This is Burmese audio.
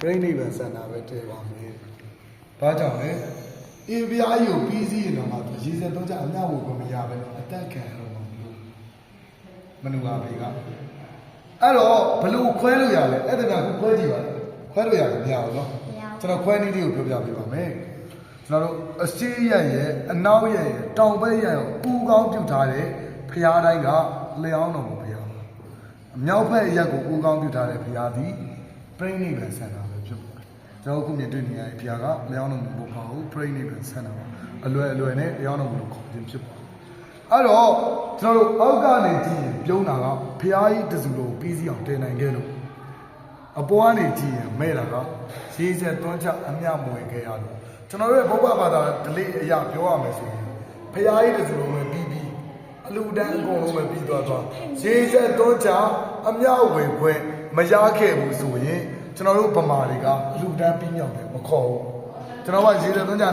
ပြိဋိဘံစန္ဒာပဲတည်ပါမယ်။ဘာကြောင့်လဲ။အေးပြားယူပြီးစီးရင်တော့ရေစက်တော့ကြအမြောက်ကိုမရပဲအတက်ခံရတော့မနုပါဘေကအဲ့တော့ဘလို့ခွဲလို့ရလဲအဲ့ဒါကခွဲကြည့်ပါလားခွဲလို့ရတယ်မရဘူးနော်ကျွန်တော်ခွဲနည်းလေးကိုပြောပြပေးပါမယ်ကျွန်တော်တို့အစီးရရဲ့အနောက်ရဲ့တောင်ဘက်ရဲ့ပူကောင်းပြုတ်ထားတဲ့ဖျားတိုင်းကလျောင်းတော်မူဖျားအမြောက်ဘက်ရက်ကိုပူကောင်းပြုတ်ထားတဲ့ဖျားသည်ပြိဋိဘံစန္ဒာပဲဖြစ်ပါတယ်ကျွန်တော်ခုမြင်တွေ့နေရတဲ့ဖျားကလျောင်းတော်မူဖို့ပါဘူးပြိဋိဘံစန္ဒာပါအလွယ်နဲ့လျောင်းတော်မူလို့ခေါ်ခြင်းဖြစ်ပါတယ်အဲ့တော့ကျွန်တော်တို့အောက်ကနေကြည့်ရင်ပြုံးတာကဖျားကြီးတစုလုံးပြီးစီအောင်တင်နိုင်ခဲ့လို့အပေါ်ကနေကြည့်ရင်မဲ့တာကရေစက်သွန်းချအမြမွေခဲ့ရလို့ကျွန်တော်တို့ရဲ့ဘုရားဘာသာဓလေ့အရာပြောရမယ်ဆိုရင်ဖျားကြီးတစုလုံးပဲပြီးအလူတန်းအကုန်လုံးပဲပြီးသွားရေစက်သွန်းချအမြဝေခွဲမရခဲ့ဘူးဆိုရင်ကျွန်တော်တို့ဗမာတွေကအလူတန်းပြီးမြောက်တယ်မခေါ်ဘူးကျွန်တော်ကရေစက်သွန်းချ